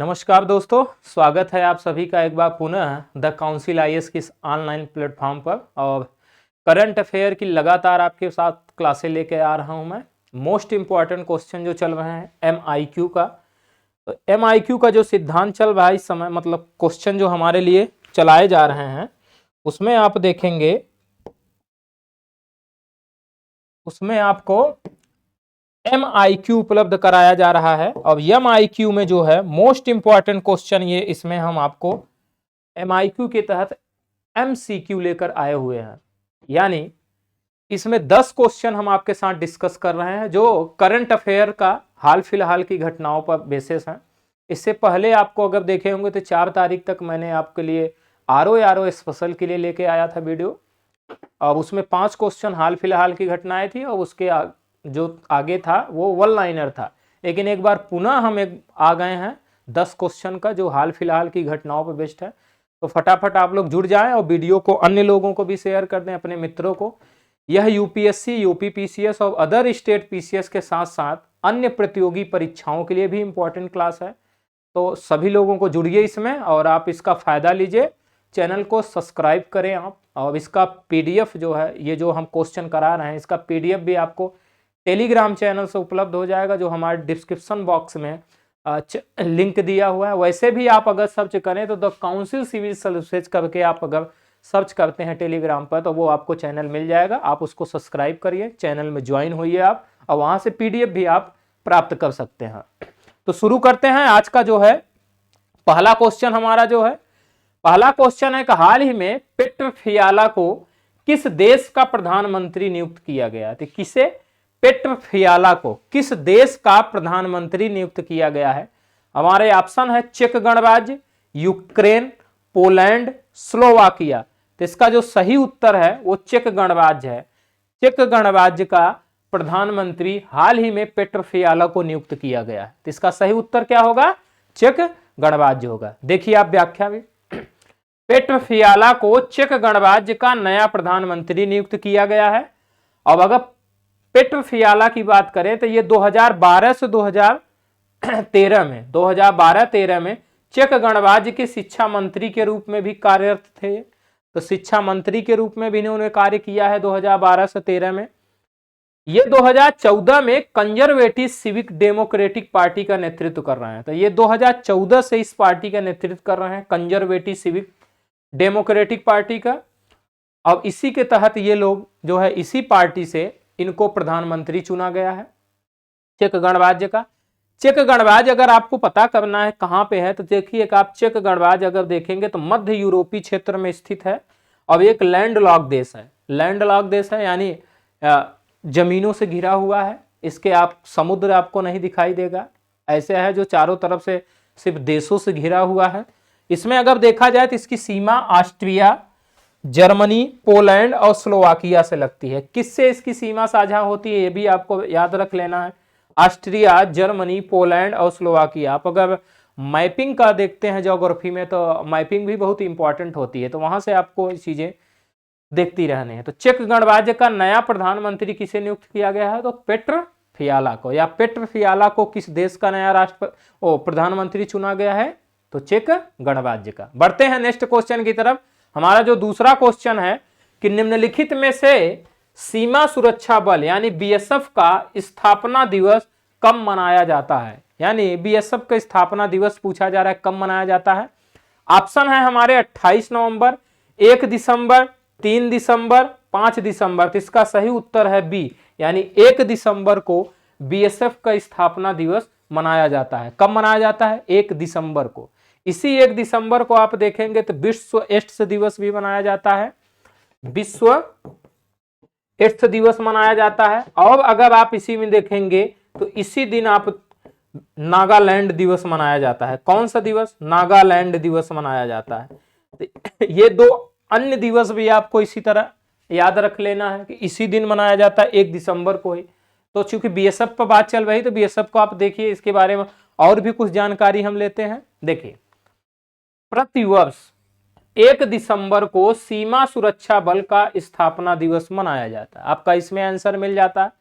नमस्कार दोस्तों, स्वागत है आप सभी का एक बार पुनः द काउंसिल आईएएस की ऑनलाइन प्लेटफॉर्म पर। और करंट अफेयर की लगातार आपके साथ क्लासें लेके आ रहा हूं मैं। मोस्ट इम्पॉर्टेंट क्वेश्चन जो चल रहे हैं एमआईक्यू का, तो एमआईक्यू का जो सिद्धांत चल रहा है इस समय, मतलब क्वेश्चन जो हमारे लिए चलाए जा रहे हैं उसमें आप देखेंगे, उसमें आपको एमआईक्यू उपलब्ध कराया जा रहा है। और एमआईक्यू में जो है मोस्ट इंपॉर्टेंट क्वेश्चन, ये इसमें हम आपको एमआईक्यू के तहत एमसीक्यू लेकर आए हुए हैं। यानी इसमें 10 क्वेश्चन हम आपके साथ डिस्कस कर रहे हैं जो करंट अफेयर का हाल फिलहाल की घटनाओं पर बेसिस हैं। इससे पहले आपको अगर देखे होंगे तो 4 तारीख तक मैंने आपके लिए आरओ स्पेशल के लिए लेके आया था वीडियो, और उसमें 5 क्वेश्चन हाल फिलहाल की घटनाएं थी और उसके जो आगे था वो वन लाइनर था। लेकिन एक बार पुनः हम आ गए हैं 10 क्वेश्चन का जो हाल फिलहाल की घटनाओं पर बेस्ड है। तो फटाफट आप लोग जुड़ जाएं और वीडियो को अन्य लोगों को भी शेयर कर दें, अपने मित्रों को। यह यूपीएससी, यूपी पीसीएस और अदर स्टेट पीसीएस के साथ साथ अन्य प्रतियोगी परीक्षाओं के लिए भी इम्पोर्टेंट क्लास है। तो सभी लोगों को जुड़िए इसमें और आप इसका फायदा लीजिए। चैनल को सब्सक्राइब करें आप, और इसका पीडीएफ जो है, ये जो हम क्वेश्चन करा रहे हैं इसका पीडीएफ भी आपको टेलीग्राम चैनल से उपलब्ध हो जाएगा, जो हमारे डिस्क्रिप्शन बॉक्स में लिंक दिया हुआ है। वैसे भी आप अगर सर्च करें तो द काउंसिल सिविल सर्विसेज करके आप अगर सर्च करते हैं टेलीग्राम पर तो वो आपको चैनल मिल जाएगा। आप उसको सब्सक्राइब करिए, चैनल में ज्वाइन होइए आप, और वहां से पीडीएफ भी आप प्राप्त कर सकते हैं। तो शुरू करते हैं आज का जो है पहला क्वेश्चन। हमारा जो है पहला क्वेश्चन है कि हाल ही में पेट्रो फियाला को किस देश का प्रधानमंत्री नियुक्त किया गया? तो किसे? पेट्रो फियाला को किस देश का प्रधानमंत्री नियुक्त किया गया है? हमारे ऑप्शन है चेक गणराज्य, यूक्रेन, पोलैंड, स्लोवाकिया। तो इसका जो सही उत्तर है वो चेक गणराज्य है। चेक गणराज्य का प्रधानमंत्री हाल ही में पेट्रो फियाला को नियुक्त किया गया है। तो इसका सही उत्तर क्या होगा? चेक गणराज्य होगा। देखिए आप व्याख्या में, पेट्रो फियाला को चेक गणराज्य का नया प्रधानमंत्री नियुक्त किया गया है। अब अगर पेट्रो फियाला की बात करें तो ये 2012 से 2013 में चेक गणराज्य के शिक्षा मंत्री के रूप में भी कार्यरत थे। तो शिक्षा मंत्री के रूप में भी इन्होंने कार्य किया है 2012 से 13 में। ये 2014 में कंजर्वेटिव सिविक डेमोक्रेटिक पार्टी का नेतृत्व कर रहे हैं। तो ये 2014 से इस पार्टी का नेतृत्व कर रहे हैं, कंजर्वेटिव सिविक डेमोक्रेटिक पार्टी का। अब इसी के तहत ये लोग जो है, इसी पार्टी से इनको प्रधानमंत्री चुना गया है चेक गणराज्य का। चेक गणराज्य अगर आपको पता करना है कहां पे है तो देखिए, आप चेक गणराज्य अगर देखेंगे तो मध्य यूरोपीय क्षेत्र में स्थित है और एक लैंडलॉक देश है। लैंडलॉक देश है यानी जमीनों से घिरा हुआ है। इसके आप समुद्र आपको नहीं दिखाई देगा, ऐसे है जो चारों तरफ से सिर्फ देशों से घिरा हुआ है। इसमें अगर देखा जाए तो इसकी सीमा ऑस्ट्रिया, जर्मनी, पोलैंड और स्लोवाकिया से लगती है। किससे इसकी सीमा साझा होती है ये भी आपको याद रख लेना है। ऑस्ट्रिया, जर्मनी, पोलैंड और स्लोवाकिया। आप अगर मैपिंग का देखते हैं ज्योग्राफी में तो मैपिंग भी बहुत इंपॉर्टेंट होती है, तो वहां से आपको चीजें देखती रहनी है। तो चेक गणराज्य का नया प्रधानमंत्री किसे नियुक्त किया गया है? तो पेट्रो फियाला को। या पेट्रो फियाला को किस देश का नया प्रधानमंत्री चुना गया है? तो चेक गणराज्य का। बढ़ते हैं नेक्स्ट क्वेश्चन की तरफ। हमारा जो दूसरा क्वेश्चन है कि निम्नलिखित में से सीमा सुरक्षा बल यानी बीएसएफ का स्थापना दिवस कब मनाया जाता है? यानी बीएसएफ का स्थापना दिवस पूछा जा रहा है, कब मनाया जाता है? ऑप्शन है हमारे 28 नवंबर, 1 दिसंबर, 3 दिसंबर, 5 दिसंबर। तो इसका सही उत्तर है बी, यानी 1 दिसंबर को बीएसएफ का स्थापना दिवस मनाया जाता है। कब मनाया जाता है? 1 दिसंबर को। इसी 1 दिसंबर को आप देखेंगे तो विश्व एड्स दिवस भी मनाया जाता है। विश्व एड्स दिवस मनाया जाता है। और अगर आप इसी में देखेंगे तो इसी दिन आप नागालैंड दिवस मनाया जाता है। कौन सा दिवस? नागालैंड दिवस मनाया जाता है। तो ये 2 अन्य दिवस भी आपको इसी तरह याद रख लेना है कि इसी दिन मनाया जाता है, 1 दिसंबर को ही। तो चूंकि बीएसएफ पर बात चल रही तो बीएसएफ को आप देखिए, इसके बारे में और भी कुछ जानकारी हम लेते हैं। देखिए, प्रतिवर्ष 1 दिसंबर को सीमा सुरक्षा बल का स्थापना दिवस मनाया जाता है। आपका इसमें आंसर मिल जाता है।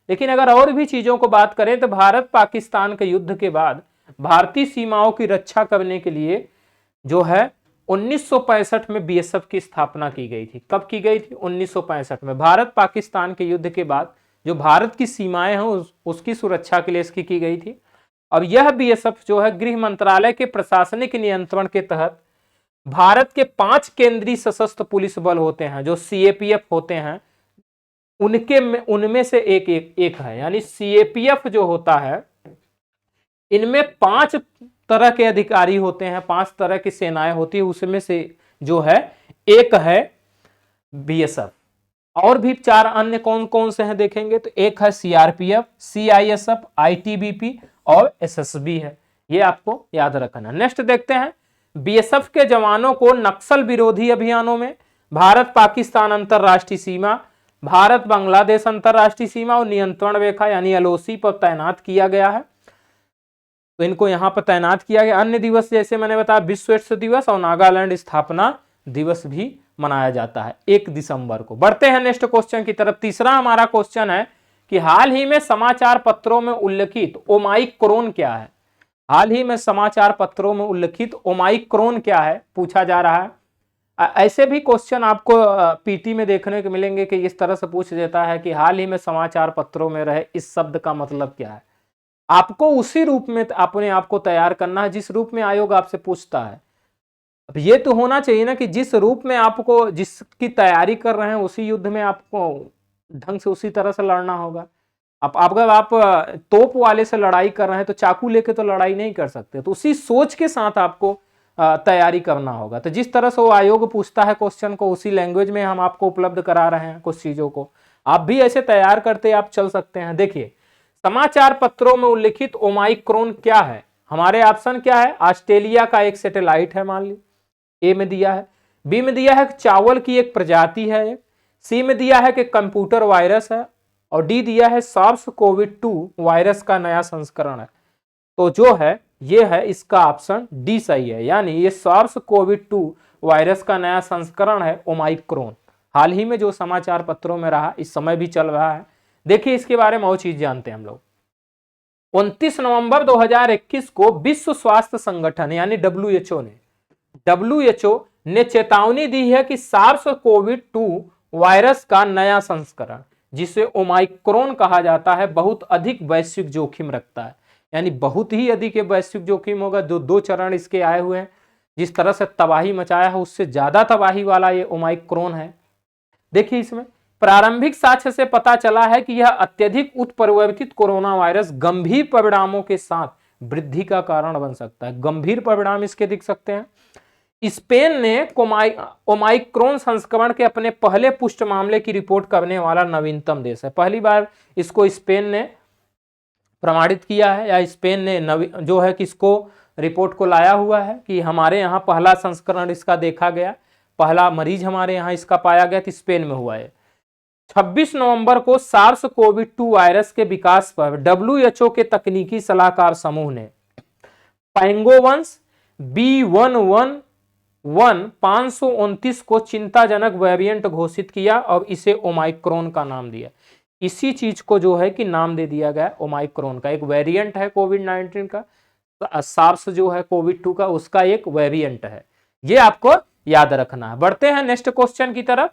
लेकिन अगर और भी चीजों को बात करें तो भारत पाकिस्तान के युद्ध के बाद भारतीय सीमाओं की रक्षा करने के लिए जो है 1965 में बीएसएफ की स्थापना की गई थी। कब की गई थी? 1965 में। भारत पाकिस्तान के युद्ध के बाद जो भारत की सीमाएं हैं उसकी सुरक्षा के लिए इसकी की गई थी। अब यह बीएसएफ जो है गृह मंत्रालय के प्रशासनिक नियंत्रण के तहत भारत के 5 केंद्रीय सशस्त्र पुलिस बल होते हैं जो सीएपीएफ होते हैं, उनमें से एक है। यानी सीएपीएफ जो होता है इनमें 5 तरह के अधिकारी होते हैं, 5 तरह की सेनाएं होती है, उसमें से जो है एक है बीएसएफ। और भी 4 अन्य कौन कौन से हैं देखेंगे तो एक है सीआरपीएफ, सीआईएसएफ, आईटीबीपी और एसएसबी है। ये आपको याद रखना। नेक्स्ट देखते हैं, बीएसएफ के जवानों को नक्सल विरोधी अभियानों में भारत पाकिस्तान अंतरराष्ट्रीय सीमा, भारत बांग्लादेश अंतरराष्ट्रीय सीमा और नियंत्रण रेखा यानी एलओसी पर तैनात किया गया है। तो इनको यहां पर तैनात किया गया। अन्य दिवस जैसे मैंने बताया विश्व एड्स दिवस और नागालैंड स्थापना दिवस भी मनाया जाता है 1 दिसंबर को। बढ़ते हैं नेक्स्ट क्वेश्चन की तरफ। तीसरा हमारा क्वेश्चन है कि हाल ही में समाचार पत्रों में उल्लेखित ओमाइक्रोन क्या है? हाल ही में समाचार पत्रों में उल्लेखित ओमाइक्रोन क्या है पूछा जा रहा है। ऐसे भी क्वेश्चन आपको पीटी में देखने को मिलेंगे कि इस तरह से पूछ देता है कि हाल ही में समाचार पत्रों में रहे इस शब्द का मतलब क्या है। आपको उसी रूप में अपने आप को तैयार करना है जिस रूप में आयोग आपसे पूछता है। अब ये तो होना चाहिए ना कि जिस रूप में आपको जिसकी तैयारी कर रहे हैं उसी युद्ध में आपको ढंग से उसी तरह से लड़ना होगा। अगर आप तोप वाले से लड़ाई कर रहे हैं तो चाकू लेके तो लड़ाई नहीं कर सकते, तो उसी सोच के साथ आपको तैयारी करना होगा। तो जिस तरह से वो आयोग पूछता है क्वेश्चन को उसी लैंग्वेज में हम आपको उपलब्ध करा रहे हैं कुछ चीजों को। आप भी ऐसे तैयार करते आप चल सकते हैं। देखिए समाचार पत्रों में उल्लिखित ओमाइक्रोन क्या है? हमारे ऑप्शन क्या है? ऑस्ट्रेलिया का एक सैटेलाइट है मान ली, ए में दिया है। बी में दिया है चावल की एक प्रजाति है। सी में दिया है कि कंप्यूटर वायरस है। और डी दिया है सार्स कोविड-2 वायरस का नया संस्करण है। तो जो है ये है इसका ऑप्शन डी सही है, यानी ये सार्स कोविड-2 वायरस का नया संस्करण है ओमाइक्रोन। हाल ही में जो समाचार पत्रों में रहा, इस समय भी चल रहा है। देखिए इसके बारे में और चीज जानते हैं हम लोग। 29 नवंबर 2021 को विश्व स्वास्थ्य संगठन यानी डब्ल्यूएचओ ने चेतावनी दी है कि सार्स कोविड-2 वायरस का नया संस्करण जिसे ओमाइक्रोन कहा जाता है बहुत अधिक वैश्विक जोखिम रखता है। यानी बहुत ही अधिक वैश्विक जोखिम होगा। जो 2 चरण इसके आए हुए हैं, जिस तरह से तबाही मचाया है उससे ज्यादा तबाही वाला ये ओमाइक्रोन है। देखिए इसमें प्रारंभिक साक्ष्य से पता चला है कि यह अत्यधिक उत्परिवर्तित कोरोना वायरस गंभीर परिणामों के साथ वृद्धि का कारण बन सकता है। गंभीर परिणाम इसके दिख सकते हैं। स्पेन ने ओमाइक्रोन संस्करण के अपने पहले पुष्ट मामले की रिपोर्ट करने वाला नवीनतम देश है। पहली बार इसको स्पेन ने प्रमाणित किया है, या स्पेन ने जो है किसको रिपोर्ट को लाया हुआ है कि हमारे यहाँ पहला संस्करण इसका देखा गया, पहला मरीज हमारे यहाँ इसका पाया गया, तो स्पेन में हुआ है। 26 नवंबर को सार्स कोविड-2 वायरस के विकास पर डब्ल्यूएचओ के तकनीकी सलाहकार समूह ने पैंगोवंस B111-529 को चिंताजनक वेरिएंट घोषित किया और इसे ओमाइक्रोन का नाम दिया। इसी चीज को जो है कि नाम दे दिया गया ओमाइक्रोन का। एक वेरिएंट है कोविड-19 का, सार्स जो है कोविड-2 का, उसका एक वेरिएंट है। ये आपको याद रखना है। बढ़ते हैं नेक्स्ट क्वेश्चन की तरफ।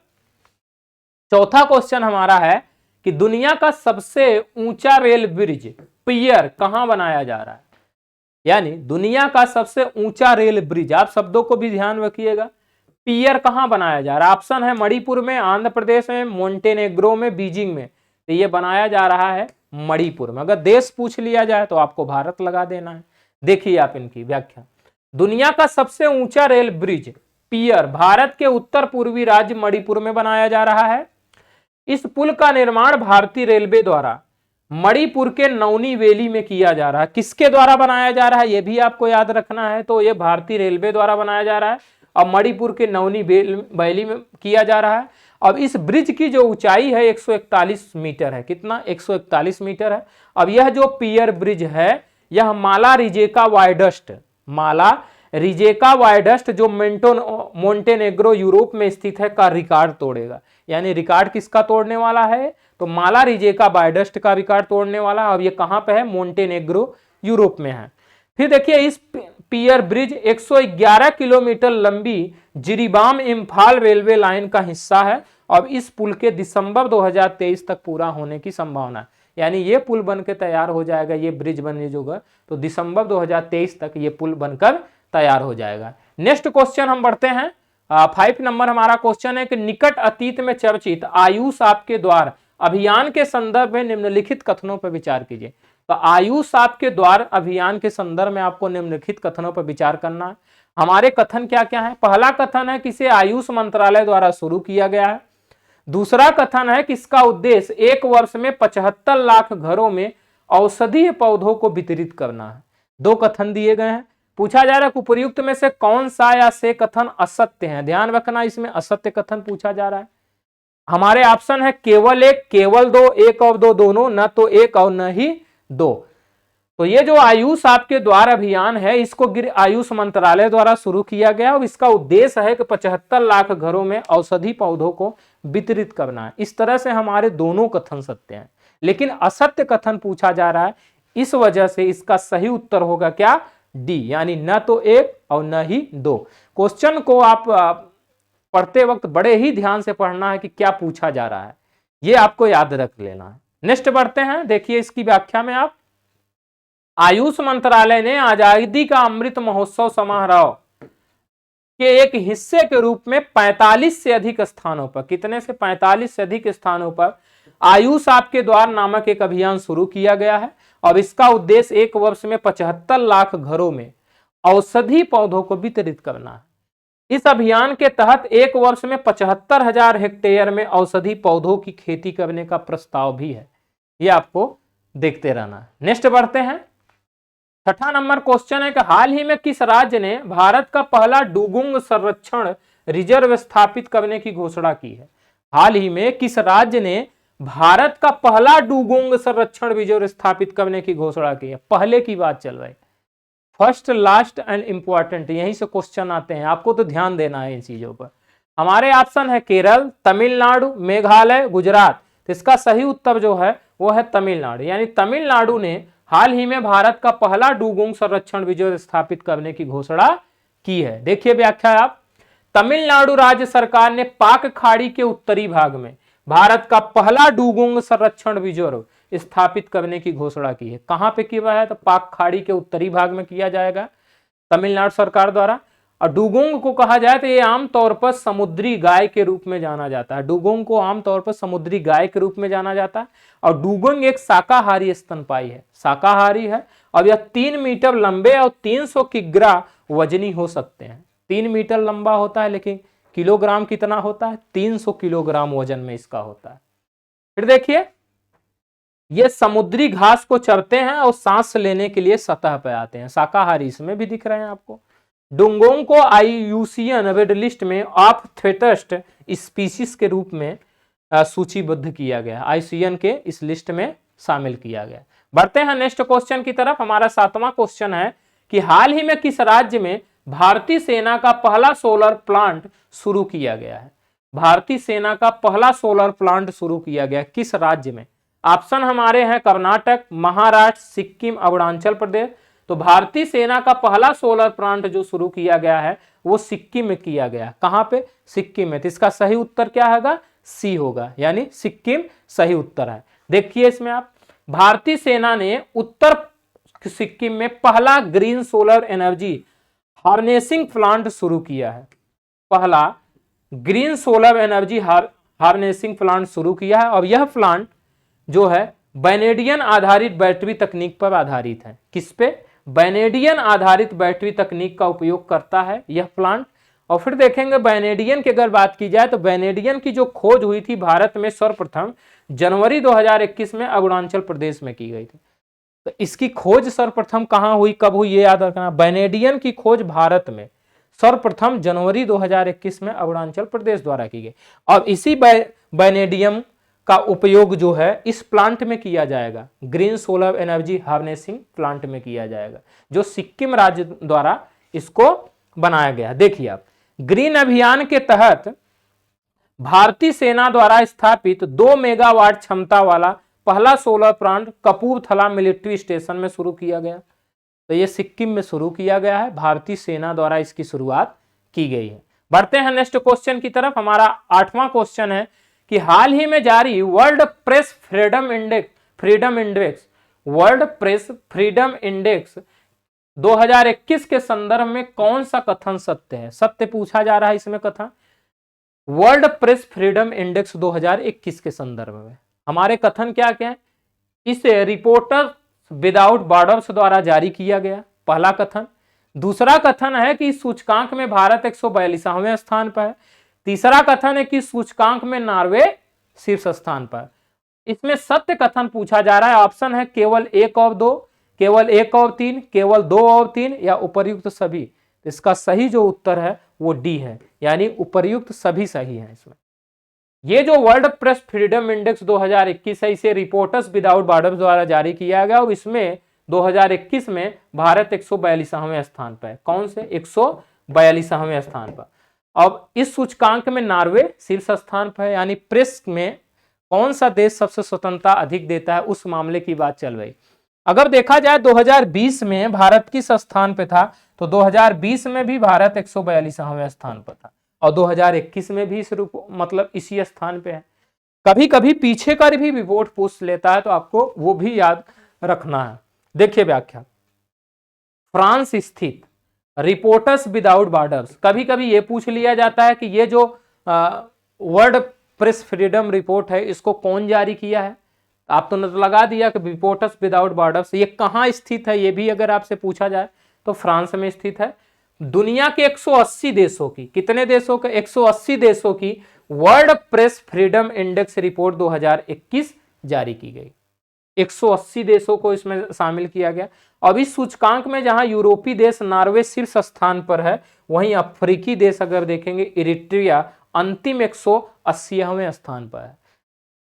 चौथा क्वेश्चन हमारा है कि दुनिया का सबसे ऊंचा रेल ब्रिज पियर कहां बनाया जा रहा है? यानी दुनिया का सबसे ऊंचा रेल ब्रिज, आप शब्दों को भी ध्यान रखिएगा, पियर कहां बनाया जा रहा है? ऑप्शन है मणिपुर में, आंध्र प्रदेश में, मोंटेनेग्रो में, बीजिंग में। तो ये बनाया जा रहा है मणिपुर में। अगर देश पूछ लिया जाए तो आपको भारत लगा देना है। देखिए आप इनकी व्याख्या। दुनिया का सबसे ऊंचा रेल ब्रिज पियर भारत के उत्तर पूर्वी राज्य मणिपुर में बनाया जा रहा है। इस पुल का निर्माण भारतीय रेलवे द्वारा मणिपुर के नौनी वैली में किया जा रहा है। किसके द्वारा बनाया जा रहा है ये भी आपको याद रखना है। तो ये भारतीय रेलवे द्वारा बनाया जा रहा है और मणिपुर के नौनी वैली में किया जा रहा है। अब इस ब्रिज की जो ऊंचाई है 141 मीटर है। कितना? 141 मीटर है। अब यह जो पियर ब्रिज है यह माला रिजेका वायडस्ट जो मोंटेनेग्रो यूरोप में स्थित है का रिकॉर्ड तोड़ेगा। यानी रिकॉर्ड किसका तोड़ने वाला है? तो माला रिजेका वायडस्ट का रिकॉर्ड तोड़ने वाला है। अब ये कहां पे है? मोंटेनेग्रो यूरोप में है। फिर देखिए इस पियर ब्रिज 111 किलोमीटर लंबी जिरीबाम इम्फाल रेलवे लाइन का हिस्सा है और इस पुल के दिसंबर 2023 तक पूरा होने की संभावना है। यानी ये पुल बनकर तैयार हो जाएगा, ये ब्रिज बनने जो है तो दिसंबर 2023 तक ये पुल बनकर तैयार हो जाएगा। नेक्स्ट क्वेश्चन हम बढ़ते हैं। 5 नंबर हमारा क्वेश्चन है कि निकट अतीत में चर्चित आयुष आपके द्वार अभियान के संदर्भ में निम्नलिखित कथनों पर विचार कीजिए। तो आयुष आपके द्वार अभियान के संदर्भ में आपको निम्नलिखित कथनों पर विचार करना है। हमारे कथन क्या क्या है? पहला कथन है कि इसे आयुष मंत्रालय द्वारा शुरू किया गया है। दूसरा कथन है कि इसका उद्देश्य 1 वर्ष में 75 लाख घरों में औषधीय पौधों को वितरित करना है। 2 कथन दिए गए हैं। पूछा जा रहा है उपर्युक्त में से कौन सा या से कथन असत्य है। ध्यान रखना, इसमें असत्य कथन पूछा जा रहा है। हमारे ऑप्शन है केवल 1, केवल 2, 1 और 2 दोनों, न तो 1 और न ही 2। तो ये जो आयुष आपके द्वार अभियान है इसको आयुष मंत्रालय द्वारा शुरू किया गया और इसका उद्देश्य है कि 75 लाख घरों में औषधि पौधों को वितरित करना है। इस तरह से हमारे दोनों कथन सत्य हैं, लेकिन असत्य कथन पूछा जा रहा है। इस वजह से इसका सही उत्तर होगा क्या? डी, यानी न तो 1 और न ही 2। क्वेश्चन को आप पढ़ते वक्त बड़े ही ध्यान से पढ़ना है कि क्या पूछा जा रहा है, ये आपको याद रख लेना है। नेक्स्ट बढ़ते हैं। देखिए इसकी व्याख्या में आप, आयुष मंत्रालय ने आजादी का अमृत महोत्सव समारोह के एक हिस्से के रूप में 45 से अधिक स्थानों पर, कितने से 45 से अधिक स्थानों पर आयुष आपके द्वार नामक एक अभियान शुरू किया गया है और इसका उद्देश्य 1 वर्ष में 75 लाख घरों में औषधि पौधों को वितरित करना है। इस अभियान के तहत 1 वर्ष में 75,000 हेक्टेयर में औषधि पौधों की खेती करने का प्रस्ताव भी है। ये आपको देखते रहना है। नेक्स्ट बढ़ते हैं। 6ठा नंबर क्वेश्चन है कि हाल ही में किस राज्य ने भारत का पहला डुगुंग संरक्षण रिजर्व स्थापित करने की घोषणा की है? हाल ही में किस राज्य ने भारत का पहला डुगुंग संरक्षण रिजर्व स्थापित करने की घोषणा की है? पहले की बात चल रही है। फर्स्ट, लास्ट एंड इंपॉर्टेंट, यहीं से क्वेश्चन आते हैं, आपको तो ध्यान देना है इन चीजों पर। हमारे ऑप्शन है केरल, तमिलनाडु, मेघालय, गुजरात। तो इसका सही उत्तर जो है वो है तमिलनाडु। यानी तमिलनाडु ने हाल ही में भारत का पहला डुगुंग संरक्षण रिजर्व स्थापित करने की घोषणा की है। देखिए व्याख्या आप, तमिलनाडु राज्य सरकार ने पाक खाड़ी के उत्तरी भाग में भारत का पहला डुगुंग संरक्षण रिजर्व स्थापित करने की घोषणा की है। कहां पे किया है? तो पाक खाड़ी के उत्तरी भाग में किया जाएगा तमिलनाडु सरकार द्वारा। और डुगुंग को कहा जाए तो ये आमतौर पर समुद्री गाय के रूप में जाना जाता है। डुगुंग को आमतौर पर समुद्री गाय के रूप में जाना जाता है और डुगुंग एक शाकाहारी स्तनपायी है, शाकाहारी है और यह 3 मीटर लंबे और 300 किग्रा वजनी हो सकते हैं। 3 मीटर लंबा होता है, लेकिन किलोग्राम कितना होता है? 300 किलोग्राम वजन में इसका होता है। फिर देखिए ये समुद्री घास को चरते हैं और सांस लेने के लिए सतह पर आते हैं, शाकाहारी इसमें भी दिख रहे हैं आपको। डुगोंग को आईयूसीएन रेड लिस्ट में ऑफ थ्रेटेस्ट स्पीशीज के रूप में सूचीबद्ध किया गया, आईयूसीएन के इस लिस्ट में शामिल किया गया। बढ़ते हैं नेक्स्ट क्वेश्चन की तरफ। हमारा 7वां क्वेश्चन है कि हाल ही में किस राज्य में भारतीय सेना का पहला सोलर प्लांट शुरू किया गया है? भारतीय सेना का पहला सोलर प्लांट शुरू किया गया किस राज्य में? ऑप्शन हमारे हैं कर्नाटक, महाराष्ट्र, सिक्किम, अरुणाचल प्रदेश। तो भारतीय सेना का पहला सोलर प्लांट जो शुरू किया गया है वो सिक्किम में किया गया। कहां पे? सिक्किम में। तो इसका सही उत्तर क्या होगा? सी होगा, यानी सिक्किम सही उत्तर है। देखिए इसमें आप, भारतीय सेना ने उत्तर सिक्किम में पहला green solar energy harnessing plant शुरू किया है। पहला green solar energy harnessing plant शुरू किया है और यह प्लांट जो है वैनेडियन आधारित बैटरी तकनीक पर आधारित है। किस पे? वैनेडियन आधारित बैटरी तकनीक का उपयोग करता है यह प्लांट। और फिर देखेंगे वैनेडियन की अगर बात की जाए तो वैनेडियन की जो खोज हुई थी भारत में सर्वप्रथम जनवरी 2021 में अरुणाचल प्रदेश में की गई थी। तो इसकी खोज सर्वप्रथम कहां हुई, कब हुई, ये याद रखना। वैनेडियन की खोज भारत में सर्वप्रथम जनवरी 2021 में अरुणाचल प्रदेश द्वारा की गई और इसी वैनेडियम का उपयोग जो है इस प्लांट में किया जाएगा, green solar energy harnessing plant में किया जाएगा, जो सिक्किम राज्य द्वारा इसको बनाया गया। देखिए आप, ग्रीन अभियान के तहत भारतीय सेना द्वारा स्थापित 2 मेगावाट क्षमता वाला पहला solar plant Kapurthala military station में शुरू किया गया। तो ये सिक्किम में शुरू किया गया है, भारतीय सेना द्वारा इसकी शुरुआत की गई है। बढ़ते हैं नेक्स्ट क्वेश्चन की तरफ। हमारा 8वां क्वेश्चन है कि हाल ही में जारी वर्ल्ड प्रेस फ्रीडम इंडेक्स 2021 के संदर्भ में कौन सा कथन सत्य है? सत्य पूछा जा रहा है इसमें कथन। वर्ल्ड प्रेस फ्रीडम इंडेक्स 2021 के संदर्भ में हमारे कथन क्या क्या है? इसे रिपोर्टर्स विदाउट बॉर्डर्स द्वारा जारी किया गया, पहला कथन। दूसरा कथन है कि सूचकांक में भारत 142वें स्थान पर है। तीसरा कथन है कि सूचकांक में नॉर्वे शीर्ष स्थान पर। इसमें सत्य कथन पूछा जा रहा है। ऑप्शन है केवल 1 और 2, केवल 1 और 3, केवल 2 और 3 या उपर्युक्त सभी। इसका सही जो उत्तर है वो डी है, यानी उपर्युक्त सभी सही है। इसमें ये जो वर्ल्ड प्रेस फ्रीडम इंडेक्स 2021 है, इसे रिपोर्टर्स विदाउट बॉर्डर्स द्वारा जारी किया गया और इसमें 2021 में भारत 142वें स्थान पर है। कौन से? 142वें स्थान पर। अब इस सूचकांक में नॉर्वे शीर्ष स्थान पर है, यानी प्रेस में कौन सा देश सबसे स्वतंत्रता अधिक देता है, उस मामले की बात चल रही। अगर देखा जाए 2020 में भारत किस स्थान पे था, तो 2020 में भी भारत 142वें स्थान पर था और 2021 में भी मतलब इसी स्थान पे है। कभी कभी पीछे का भी रिपोर्ट पूछ लेता है, तो आपको वो भी याद रखना है। देखिए व्याख्या, फ्रांस स्थित रिपोर्टर्स विदाउट बॉर्डर्स, कभी कभी ये पूछ लिया जाता है कि ये जो वर्ल्ड प्रेस फ्रीडम रिपोर्ट है इसको कौन जारी किया है। आप तो नजर लगा दिया कि रिपोर्टर्स विदाउट बॉर्डर्स ये कहाँ स्थित है, ये भी अगर आपसे पूछा जाए तो फ्रांस में स्थित है। दुनिया के 180 देशों की, कितने देशों के? 180 देशों की world press freedom index report 2021 जारी की गई। 180 देशों को इसमें शामिल किया गया। अब इस सूचकांक में जहां यूरोपीय देश नॉर्वे शीर्ष स्थान पर है, वहीं अफ्रीकी देश अगर देखेंगे इरिट्रिया अंतिम 180वें स्थान पर है।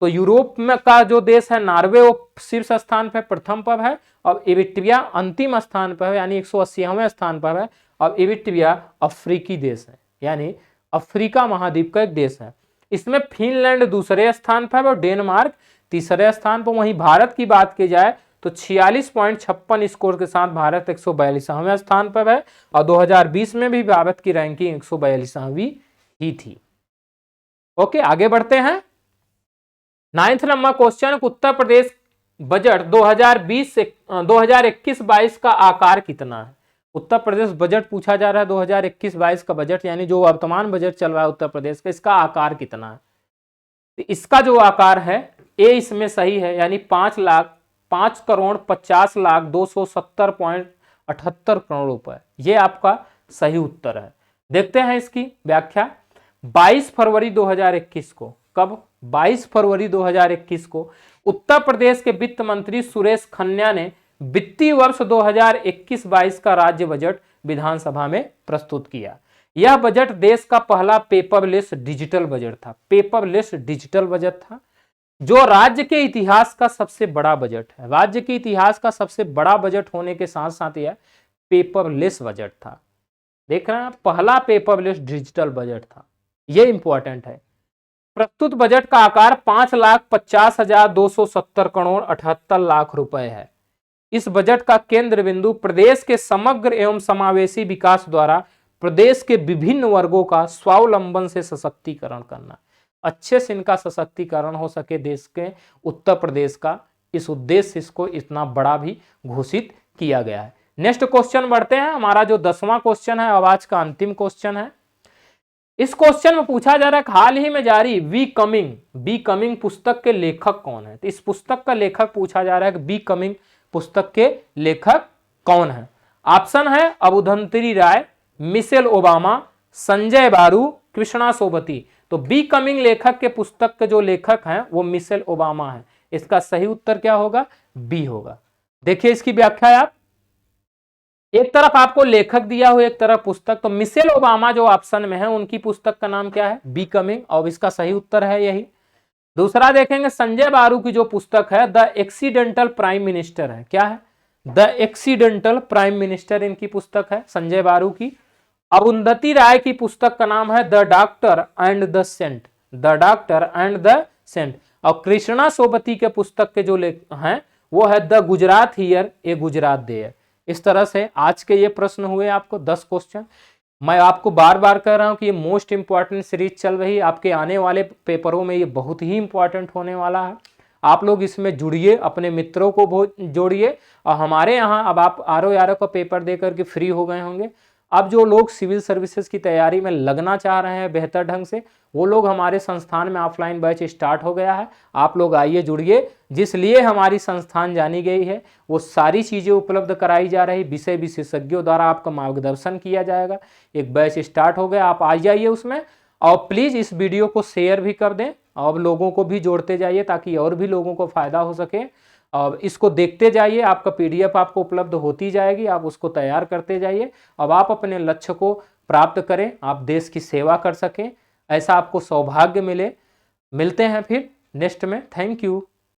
तो यूरोप में का जो देश है नॉर्वे वो शीर्ष स्थान पर प्रथम पर है और इरिट्रिया अंतिम स्थान पर है, यानी 180वें स्थान पर है। और इरिट्रिया अफ्रीकी देश है, यानी अफ्रीका महाद्वीप का एक देश है। इसमें फिनलैंड दूसरे स्थान पर और डेनमार्क तीसरे स्थान पर। वहीं भारत की बात की जाए तो 46.56 स्कोर के साथ भारत 142वें स्थान पर है और 2020 में भी भारत की रैंकिंग 142वीं ही थी। ओके, आगे बढ़ते हैं। 9th number question, Uttar Pradesh budget 2021-22 का आकार कितना है? उत्तर प्रदेश बजट पूछा जा रहा है, 2021-22 का बजट, यानी जो वर्तमान बजट चल रहा है उत्तर प्रदेश का, इसका आकार कितना है? तो इसका जो आकार है ए इसमें सही है, यानी 5,50,02,70.78 करोड़ रुपए, ये आपका सही उत्तर है। देखते हैं इसकी व्याख्या। 22 फरवरी 2021 को, कब? 22 फरवरी 2021 को उत्तर प्रदेश के वित्त मंत्री सुरेश खन्ना ने वित्तीय वर्ष 2021-22 का राज्य बजट विधानसभा में प्रस्तुत किया। यह बजट देश का पहला पेपरलेस डिजिटल बजट था। पेपरलेस डिजिटल बजट था, जो राज्य के इतिहास का सबसे बड़ा बजट है। राज्य के इतिहास का सबसे बड़ा बजट होने के साथ साथ यह पेपरलेस बजट था। देख रहे हैं, पहला पेपरलेस डिजिटल बजट था, यह इंपॉर्टेंट है। प्रस्तुत बजट का आकार 5,50,270 करोड़ 78 लाख रुपए है। इस बजट का केंद्र बिंदु प्रदेश के समग्र एवं समावेशी विकास द्वारा प्रदेश के विभिन्न वर्गों का स्वावलंबन से सशक्तिकरण करना, अच्छे से इनका सशक्तिकरण हो सके देश के उत्तर प्रदेश का, इस उद्देश्य से इसको इतना बड़ा भी घोषित किया गया है। नेक्स्ट क्वेश्चन बढ़ते हैं। हमारा जो 10वां क्वेश्चन है, आज का अंतिम क्वेश्चन है। इस क्वेश्चन में पूछा जा रहा है हाल ही में जारी बी कमिंग पुस्तक के लेखक कौन है? तो इस पुस्तक का लेखक पूछा जा रहा है कि बी कमिंग पुस्तक के लेखक कौन है? ऑप्शन है अरुंधति राय, मिशेल ओबामा, संजय बारू, कृष्णा सोबती। तो बी कमिंग लेखक के पुस्तक के जो लेखक हैं वो मिशेल ओबामा है। इसका सही उत्तर क्या होगा? बी होगा। देखिए इसकी व्याख्या, आप एक तरफ आपको लेखक दिया हुआ, एक तरफ पुस्तक। तो मिशेल ओबामा जो ऑप्शन में है उनकी पुस्तक का नाम क्या है? बी कमिंग, और इसका सही उत्तर है यही। दूसरा देखेंगे संजय बारू की जो पुस्तक है द एक्सीडेंटल प्राइम मिनिस्टर है। क्या है? द एक्सीडेंटल प्राइम मिनिस्टर इनकी पुस्तक है संजय बारू की। अरुंधति राय की पुस्तक का नाम है the doctor and the saint, the doctor and the saint. और कृष्णा सोबती के पुस्तक के जो लेख हैं वो है the Gujarat here a Gujarat there. इस तरह से आज के ये प्रश्न हुए आपको 10 क्वेश्चन। मैं आपको बार बार कह रहा हूं कि ये मोस्ट इंपॉर्टेंट सीरीज चल रही है, आपके आने वाले पेपरों में ये बहुत ही इंपॉर्टेंट होने वाला है। आप लोग इसमें जुड़िए, अपने मित्रों को जोड़िए। और हमारे यहाँ अब आप RO का पेपर देकर के फ्री हो गए होंगे। अब जो लोग सिविल सर्विसेज की तैयारी में लगना चाह रहे हैं बेहतर ढंग से, वो लोग हमारे संस्थान में ऑफलाइन बैच स्टार्ट हो गया है। आप लोग आइए, जुड़िए। जिस लिए हमारी संस्थान जानी गई है वो सारी चीज़ें उपलब्ध कराई जा रही, विषय विशेषज्ञों द्वारा आपका मार्गदर्शन किया जाएगा। एक बैच स्टार्ट हो गया, आप आ जाइए उसमें। और प्लीज़ इस वीडियो को शेयर भी कर दें और लोगों को भी जोड़ते जाइए ताकि और भी लोगों को फ़ायदा हो सके। और इसको देखते जाइए, आपका PDF आपको उपलब्ध होती जाएगी, आप उसको तैयार करते जाइए। अब आप अपने लक्ष्य को प्राप्त करें, आप देश की सेवा कर सकें, ऐसा आपको सौभाग्य मिले। मिलते हैं फिर नेक्स्ट में। Thank you.